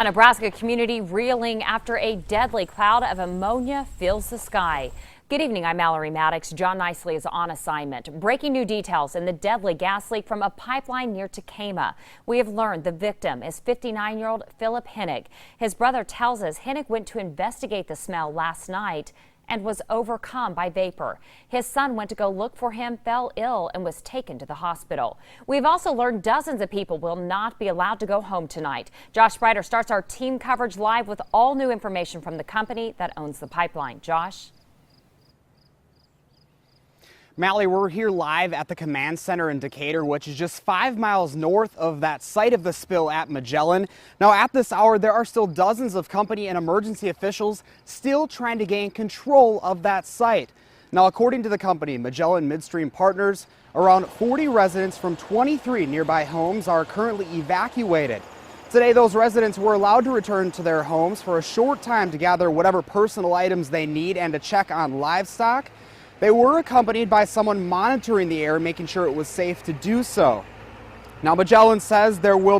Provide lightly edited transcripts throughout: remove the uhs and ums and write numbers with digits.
A Nebraska community reeling after a deadly cloud of ammonia fills the sky. Good evening, I'm Mallory Maddox. John Nicely is on assignment. Breaking new details in the deadly gas leak from a pipeline near Tacoma. We have learned the victim is 59-year-old Phillip Hennig. His brother tells us Hennig went to investigate the smell last night and was overcome by vapor. His son went to go look for him, fell ill, and was taken to the hospital. We've also learned dozens of people will not be allowed to go home tonight. Josh Sprider starts our team coverage live with all new information from the company that owns the pipeline. Josh? Mallory, we're here live at the command center in Decatur, which is just 5 miles north of that site of the spill at Magellan. Now, at this hour, there are still dozens of company and emergency officials still trying to gain control of that site. Now, according to the company, Magellan Midstream Partners, around 40 residents from 23 nearby homes are currently evacuated. Today, those residents were allowed to return to their homes for a short time to gather whatever personal items they need and to check on livestock. They were accompanied by someone monitoring the air, making sure it was safe to do so. Now, Magellan says they will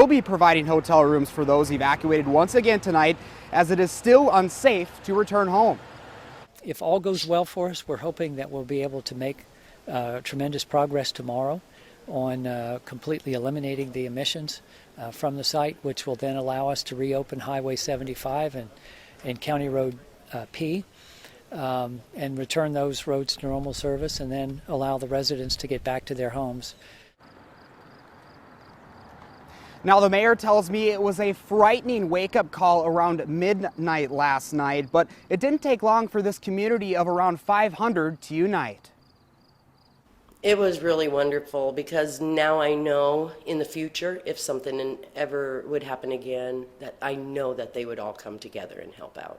be providing hotel rooms for those evacuated once again tonight, as it is still unsafe to return home. If all goes well for us, we're hoping that we'll be able to make tremendous progress tomorrow on completely eliminating the emissions from the site, which will then allow us to reopen Highway 75 and County Road P. And return those roads to normal service, and then allow the residents to get back to their homes. Now, the mayor tells me it was a frightening wake-up call around midnight last night, but it didn't take long for this community of around 500 to unite. It was really wonderful, because now I know in the future, if something ever would happen again, that I know that they would all come together and help out.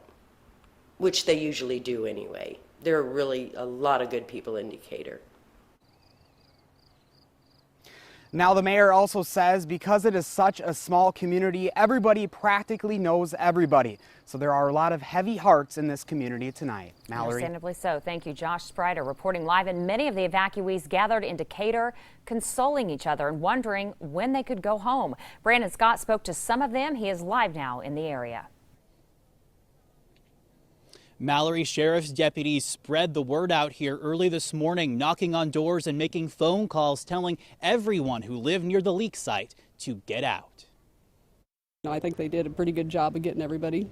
Which they usually do anyway. There are really a lot of good people in Decatur. Now, the mayor also says because it is such a small community, everybody practically knows everybody. So there are a lot of heavy hearts in this community tonight. Mallory? Understandably so. Thank you, Josh Sprider, reporting live. And many of the evacuees gathered in Decatur, consoling each other and wondering when they could go home. Brandon Scott spoke to some of them. He is live now in the area. Mallory, sheriff's deputies spread the word out here early this morning, knocking on doors and making phone calls telling everyone who lived near the leak site to get out. I think they did a pretty good job of getting everybody,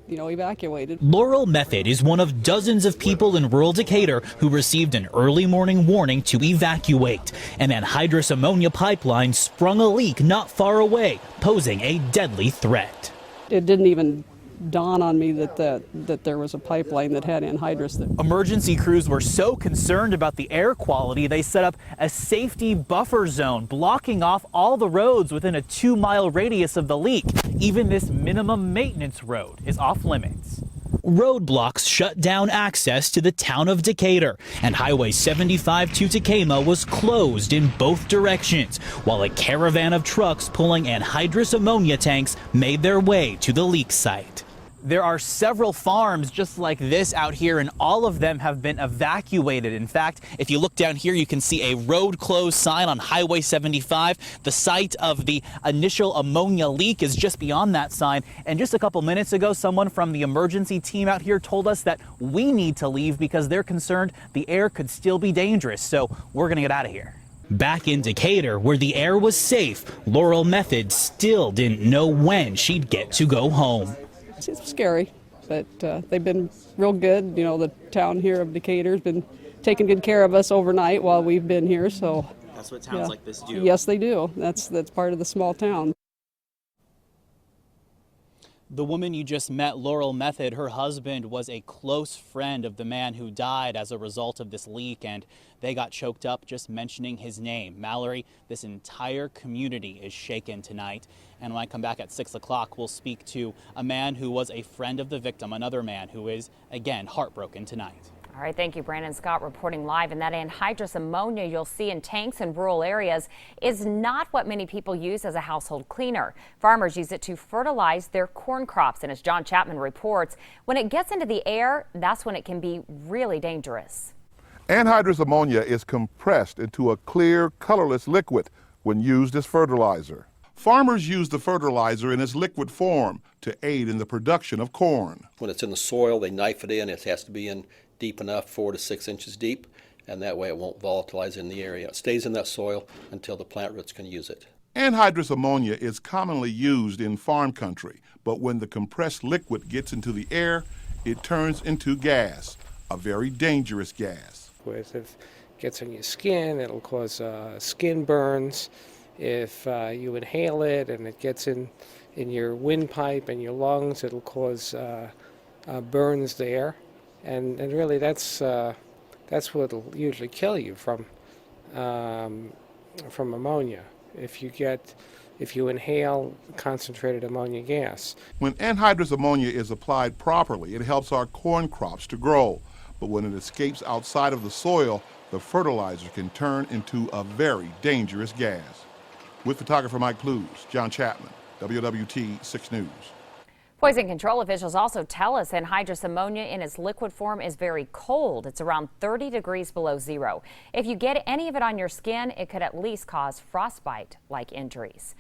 evacuated. Laurel Method is one of dozens of people in rural Decatur who received an early morning warning to evacuate. An anhydrous ammonia pipeline sprung a leak not far away, posing a deadly threat. It didn't even dawn on me that there was a pipeline that had anhydrous. Emergency crews were so concerned about the air quality, they set up a safety buffer zone, blocking off all the roads within a 2-mile radius of the leak. Even this minimum maintenance road is off limits. Roadblocks shut down access to the town of Decatur, and Highway 75 to Tacoma was closed in both directions, while a caravan of trucks pulling anhydrous ammonia tanks made their way to the leak site. There are several farms just like this out here, and all of them have been evacuated. In fact, if you look down here, you can see a road closed sign on Highway 75. The site of the initial ammonia leak is just beyond that sign. And just a couple minutes ago, someone from the emergency team out here told us that we need to leave because they're concerned the air could still be dangerous. So we're going to get out of here. Back in Decatur, where the air was safe, Laurel Method still didn't know when she'd get to go home. It's scary, but they've been real good. The town here of Decatur has been taking good care of us overnight while we've been here. So that's what towns like this do. Yes, they do. That's part of the small town. The woman you just met, Laurel Method, her husband was a close friend of the man who died as a result of this leak, and they got choked up just mentioning his name. Mallory, this entire community is shaken tonight. And when I come back at 6 o'clock, we'll speak to a man who was a friend of the victim, another man who is, again, heartbroken tonight. All right, thank you, Brandon Scott, reporting live. And that anhydrous ammonia you'll see in tanks in rural areas is not what many people use as a household cleaner. Farmers use it to fertilize their corn crops. And as John Chapman reports, when it gets into the air, that's when it can be really dangerous. Anhydrous ammonia is compressed into a clear, colorless liquid when used as fertilizer. Farmers use the fertilizer in its liquid form to aid in the production of corn. When it's in the soil, they knife it in. It has to be in deep enough, 4 to 6 inches deep, and that way it won't volatilize in the area. It stays in that soil until the plant roots can use it. Anhydrous ammonia is commonly used in farm country, but when the compressed liquid gets into the air, it turns into gas, a very dangerous gas. If it gets on your skin, it'll cause skin burns. If you inhale it and it gets in your windpipe and your lungs, it'll cause burns there. And really that's what'll usually kill you from ammonia. If you inhale concentrated ammonia gas. When anhydrous ammonia is applied properly, it helps our corn crops to grow. But when it escapes outside of the soil, the fertilizer can turn into a very dangerous gas. With photographer Mike Plews, John Chapman, WWT 6 News. Poison control officials also tell us anhydrous ammonia in its liquid form is very cold. It's around 30 degrees below zero. If you get any of it on your skin, it could at least cause frostbite-like injuries.